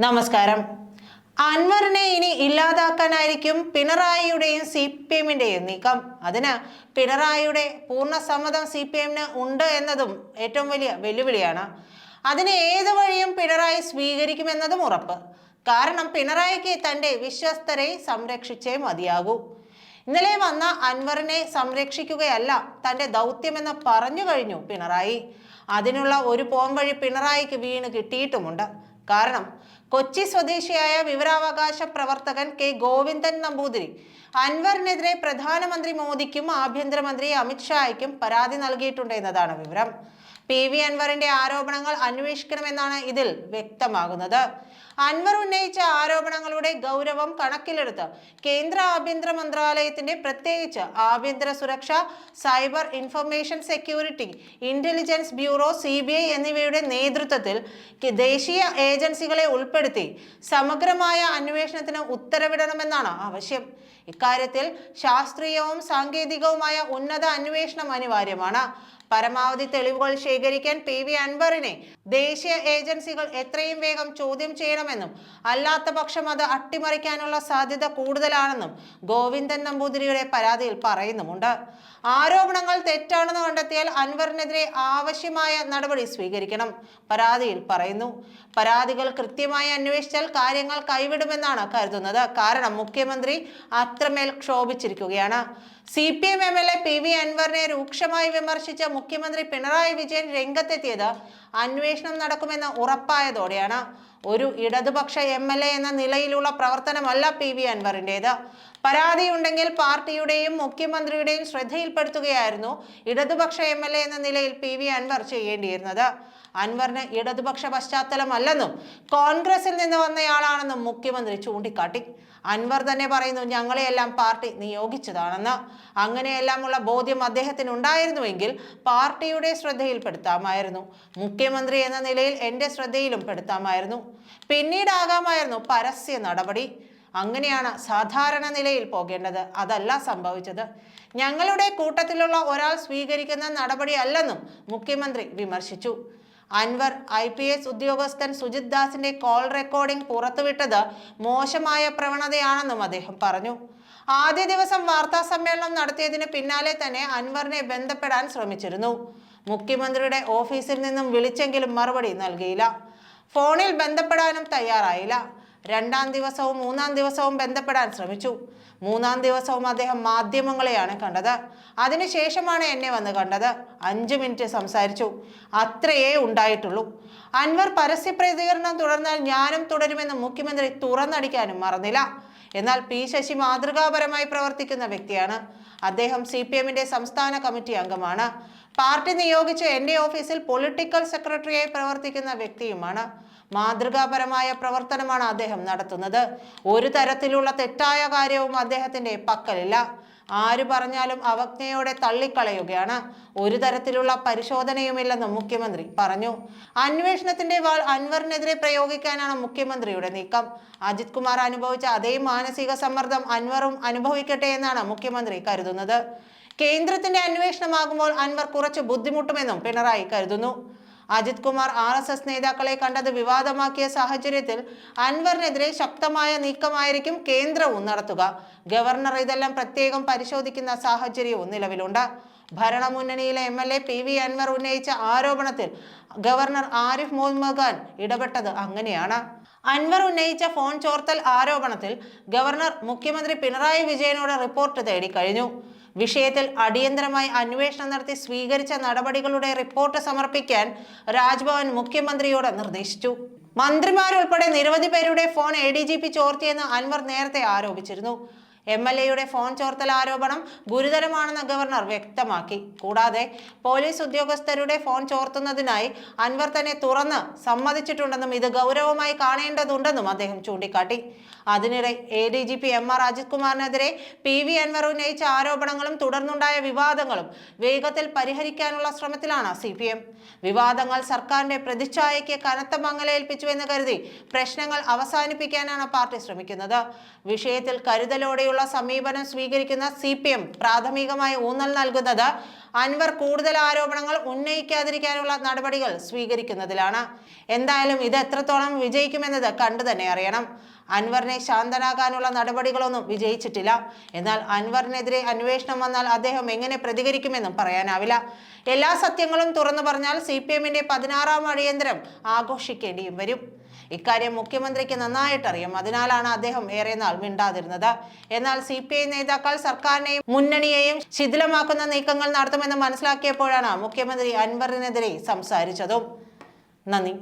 നമസ്കാരം. അൻവറിനെ ഇനി ഇല്ലാതാക്കാനായിരിക്കും പിണറായിയുടെയും CPM-ന്റെയും നീക്കം. അതിന് പിണറായിയുടെ പൂർണ്ണ സമ്മതം CPM-ന് ഉണ്ട് എന്നതും ഏറ്റവും വലിയ വെല്ലുവിളിയാണ്. അതിന് ഏത് വഴിയും പിണറായി സ്വീകരിക്കുമെന്നതും ഉറപ്പ്. കാരണം പിണറായിക്ക് തൻ്റെ വിശ്വസ്തരെ സംരക്ഷിച്ചേ മതിയാകൂ. ഇന്നലെ വന്ന അൻവറിനെ സംരക്ഷിക്കുകയല്ല തൻ്റെ ദൗത്യമെന്ന് പറഞ്ഞു കഴിഞ്ഞു പിണറായി. അതിനുള്ള ഒരു പോംവഴി പിണറായിക്ക് വീണ് കിട്ടിയിട്ടുമുണ്ട്. കാരണം കൊച്ചി സ്വദേശിയായ വിവരാവകാശ പ്രവർത്തകൻ കെ ഗോവിന്ദൻ നമ്പൂതിരി അൻവറിനെതിരെ പ്രധാനമന്ത്രി മോദിക്കും ആഭ്യന്തരമന്ത്രി അമിത്ഷായ്ക്കും പരാതി നൽകിയിട്ടുണ്ട് എന്നതാണ് വിവരം. PV അൻവറിന്റെ ആരോപണങ്ങൾ അന്വേഷിക്കണമെന്നാണ് ഇതിൽ വ്യക്തമാകുന്നത്. അൻവർ ഉന്നയിച്ച ആരോപണങ്ങളുടെ ഗൗരവം കണക്കിലെടുത്ത് കേന്ദ്ര ആഭ്യന്തര മന്ത്രാലയത്തിന്റെ പ്രത്യേകിച്ച് ആഭ്യന്തര സുരക്ഷ, cyber information security, intelligence bureau, CBI എന്നിവയുടെ നേതൃത്വത്തിൽ ദേശീയ ഏജൻസികളെ ഉൾപ്പെടുത്തി സമഗ്രമായ അന്വേഷണത്തിന് ഉത്തരവിടണമെന്നാണ് ആവശ്യം. ഇക്കാര്യത്തിൽ ശാസ്ത്രീയവും സാങ്കേതികവുമായ ഉന്നത അന്വേഷണം അനിവാര്യമാണ്. പരമാവധി തെളിവുകൾ ശേഖരിക്കാൻ PV അൻവറിനെ ദേശീയ ഏജൻസികൾ എത്രയും വേഗം ചോദ്യം ചെയ്യണമെന്നും അല്ലാത്ത പക്ഷം അത് അട്ടിമറിക്കാനുള്ള സാധ്യത കൂടുതലാണെന്നും ഗോവിന്ദൻ നമ്പൂതിരിയുടെ പരാതിയിൽ പറയുന്നുമുണ്ട്. ആരോപണങ്ങൾ തെറ്റാണെന്ന് കണ്ടെത്തിയാൽ അൻവറിനെതിരെ ആവശ്യമായ നടപടി സ്വീകരിക്കണം പരാതിയിൽ പറയുന്നു. പരാതികൾ കൃത്യമായി അന്വേഷിച്ചാൽ കാര്യങ്ങൾ കൈവിടുമെന്നാണ് കരുതുന്നത്. കാരണം മുഖ്യമന്ത്രി അത്രമേൽ ക്ഷോഭിച്ചിരിക്കുകയാണ്. CPM MLA PV അൻവറിനെ രൂക്ഷമായി വിമർശിച്ച മുഖ്യമന്ത്രി പിണറായി വിജയൻ രംഗത്തെത്തിയത് അന്വേഷണം നടക്കുമെന്ന് ഉറപ്പായതോടെയാണ്. ഒരു ഇടതുപക്ഷ MLA എന്ന നിലയിലുള്ള പ്രവർത്തനമല്ല PV അൻവറിൻ്റെത്. പരാതിയുണ്ടെങ്കിൽ പാർട്ടിയുടെയും മുഖ്യമന്ത്രിയുടെയും ശ്രദ്ധയിൽപ്പെടുത്തുകയായിരുന്നു ഇടതുപക്ഷ MLA എന്ന നിലയിൽ PV അൻവർ ചെയ്യേണ്ടിയിരുന്നത്. അൻവറിന് ഇടതുപക്ഷ പശ്ചാത്തലമല്ലെന്നും കോൺഗ്രസിൽ നിന്ന് വന്നയാളാണെന്നും മുഖ്യമന്ത്രി ചൂണ്ടിക്കാട്ടി. അൻവർ തന്നെ പറയുന്നു, ഞങ്ങളെയെല്ലാം പാർട്ടി നിയോഗിച്ചതാണെന്ന്. അങ്ങനെയെല്ലാമുള്ള ബോധ്യം അദ്ദേഹത്തിന് ഉണ്ടായിരുന്നുവെങ്കിൽ പാർട്ടിയുടെ ശ്രദ്ധയിൽപ്പെടുത്താമായിരുന്നു. മുഖ്യമന്ത്രി എന്ന നിലയിൽ എൻ്റെ ശ്രദ്ധയിലും പെടുത്താമായിരുന്നു. പിന്നീടാകാമായിരുന്നു പരസ്യ നടപടി. അങ്ങനെയാണ് സാധാരണ നിലയിൽ പോകേണ്ടത്. അതല്ല സംഭവിച്ചത്. ഞങ്ങളുടെ കൂട്ടത്തിലുള്ള ഒരാൾ സ്വീകരിക്കുന്ന നടപടി അല്ലെന്നും മുഖ്യമന്ത്രി വിമർശിച്ചു. അൻവർ IPS ഉദ്യോഗസ്ഥൻ സുജിത് ദാസിന്റെ കോൾ റെക്കോർഡിംഗ് പുറത്തുവിട്ടത് മോശമായ പ്രവണതയാണെന്നും അദ്ദേഹം പറഞ്ഞു. ആദ്യ ദിവസം വാർത്താ സമ്മേളനം നടത്തിയതിന് പിന്നാലെ തന്നെ അൻവറിനെ ബന്ധപ്പെടാൻ ശ്രമിച്ചിരുന്നു. മുഖ്യമന്ത്രിയുടെ ഓഫീസിൽ നിന്നും വിളിച്ചെങ്കിലും മറുപടി നൽകിയില്ല. ഫോണിൽ ബന്ധപ്പെടാനും തയ്യാറായില്ല. രണ്ടാം ദിവസവും മൂന്നാം ദിവസവും ബന്ധപ്പെടാൻ ശ്രമിച്ചു. മൂന്നാം ദിവസവും അദ്ദേഹം മാധ്യമങ്ങളെയാണ് കണ്ടത്. അതിനുശേഷമാണ് എന്നെ വന്ന് കണ്ടത്. 5 മിനിറ്റ് സംസാരിച്ചു. അത്രയേ ഉണ്ടായിട്ടുള്ളൂ. അൻവർ പരസ്യ പ്രതികരണം തുടർന്നാൽ ഞാനും തുടരുമെന്ന് മുഖ്യമന്ത്രി തുറന്നടിക്കാനും മറന്നില്ല. എന്നാൽ P ശശി മാതൃകാപരമായി പ്രവർത്തിക്കുന്ന വ്യക്തിയാണ്. അദ്ദേഹം CPM-ന്റെ സംസ്ഥാന കമ്മിറ്റി അംഗമാണ്. പാർട്ടി നിയോഗിച്ച് എൻ്റെ ഓഫീസിൽ പൊളിറ്റിക്കൽ സെക്രട്ടറിയായി പ്രവർത്തിക്കുന്ന വ്യക്തിയുമാണ്. മാതൃകാപരമായ പ്രവർത്തനമാണ് അദ്ദേഹം നടത്തുന്നത്. ഒരു തരത്തിലുള്ള തെറ്റായ കാര്യവും അദ്ദേഹത്തിന്റെ പക്കലില്ല. ആര് പറഞ്ഞാലും അവജ്ഞയോടെ തള്ളിക്കളയുകയാണ്. ഒരു തരത്തിലുള്ള പരിശോധനയുമില്ലെന്നും മുഖ്യമന്ത്രി പറഞ്ഞു. അന്വേഷണത്തിന്റെ വാൾ അൻവറിനെതിരെ പ്രയോഗിക്കാനാണ് മുഖ്യമന്ത്രിയുടെ നീക്കം. അജിത് കുമാർ അനുഭവിച്ച അതേ മാനസിക സമ്മർദ്ദം അൻവറും അനുഭവിക്കട്ടെ എന്നാണ് മുഖ്യമന്ത്രി കരുതുന്നത്. കേന്ദ്രത്തിന്റെ അന്വേഷണമാകുമ്പോൾ അൻവർ കുറച്ച് ബുദ്ധിമുട്ടുമെന്നും പിണറായി കരുതുന്നു. അജിത് കുമാർ RSS നേതാക്കളെ കണ്ടത് വിവാദമാക്കിയ സാഹചര്യത്തിൽ അൻവറിനെതിരെ ശക്തമായ നീക്കമായിരിക്കും കേന്ദ്രവും നടത്തുക. ഗവർണർ ഇതെല്ലാം പ്രത്യേകം പരിശോധിക്കുന്ന സാഹചര്യവും നിലവിലുണ്ട്. ഭരണമുന്നണിയിലെ MLA PV അൻവർ ഉന്നയിച്ച ആരോപണത്തിൽ ഗവർണർ ആരിഫ് മുഹമ്മദ് ഖാൻ ഇടപെട്ടത് അങ്ങനെയാണ്. അൻവർ ഉന്നയിച്ച ഫോൺ ചോർത്തൽ ആരോപണത്തിൽ ഗവർണർ മുഖ്യമന്ത്രി പിണറായി വിജയനോട് റിപ്പോർട്ട് തേടി കഴിഞ്ഞു. വിഷയത്തിൽ അടിയന്തരമായി അന്വേഷണം നടത്തി സ്വീകരിച്ച നടപടികളുടെ റിപ്പോർട്ട് സമർപ്പിക്കാൻ രാജ്ഭവൻ മുഖ്യമന്ത്രിയോട് നിർദ്ദേശിച്ചു. മന്ത്രിമാരുൾപ്പെടെ നിരവധി പേരുടെ ഫോൺ ADGP ചോർത്തിയെന്ന് അൻവർ നേരത്തെ ആരോപിച്ചിരുന്നു. MLA-യുടെ ഫോൺ ചോർത്തൽ ആരോപണം ഗുരുതരമാണെന്ന് ഗവർണർ വ്യക്തമാക്കി. കൂടാതെ പോലീസ് ഉദ്യോഗസ്ഥരുടെ ഫോൺ ചോർത്തുന്നതിനായി അൻവർ തന്നെ തുറന്ന് സമ്മതിച്ചിട്ടുണ്ടെന്നും ഇത് ഗൗരവമായി കാണേണ്ടതുണ്ടെന്നും അദ്ദേഹം ചൂണ്ടിക്കാട്ടി. അതിനിടെ ADGP MR Ajith കുമാറിനെതിരെ PV Anwar ഉന്നയിച്ച ആരോപണങ്ങളും തുടർന്നുണ്ടായ വിവാദങ്ങളും വേഗത്തിൽ പരിഹരിക്കാനുള്ള ശ്രമത്തിലാണ് CPM. വിവാദങ്ങൾ സർക്കാരിന്റെ പ്രതിച്ഛായയ്ക്ക് കനത്ത മങ്ങലേൽപ്പിച്ചുവെന്ന് കരുതി പ്രശ്നങ്ങൾ അവസാനിപ്പിക്കാനാണ് പാർട്ടി ശ്രമിക്കുന്നത്. വിഷയത്തിൽ കരുതലോടെയുള്ള തരത്തിലുള്ള സമീപനം സ്വീകരിക്കുന്ന CPM പ്രാഥമികമായി ഊന്നൽ നൽകുന്നത് അൻവർ കൂടുതൽ ആരോപണങ്ങൾ ഉന്നയിക്കാതിരിക്കാനുള്ള നടപടികൾ സ്വീകരിക്കുന്നതിലാണ്. എന്തായാലും ഇത് എത്രത്തോളം വിജയിക്കുമെന്നത് കണ്ടു തന്നെ അറിയണം. അൻവറിനെ ശാന്തനാക്കാനുള്ള നടപടികളൊന്നും വിജയിച്ചിട്ടില്ല. എന്നാൽ അൻവറിനെതിരെ അന്വേഷണം വന്നാൽ അദ്ദേഹം എങ്ങനെ പ്രതികരിക്കുമെന്നും പറയാനാവില്ല. എല്ലാ സത്യങ്ങളും തുറന്നു പറഞ്ഞാൽ CPMന്റെ 16ാം അടിയന്തരം ആഘോഷിക്കേണ്ടിയും വരും. ഇക്കാര്യം മുഖ്യമന്ത്രിക്ക് നന്നായിട്ടറിയാം. അതിനാലാണ് അദ്ദേഹം ഏറെ നാൾ മിണ്ടാതിരുന്നത്. എന്നാൽ CPI നേതാക്കൾ സർക്കാരിനെയും മുന്നണിയെയും ശിഥിലമാക്കുന്ന നീക്കങ്ങൾ നടത്തുമെന്ന് മനസ്സിലാക്കിയപ്പോഴാണ് മുഖ്യമന്ത്രി അൻവറിനെതിരെ സംസാരിച്ചതും. നന്ദി.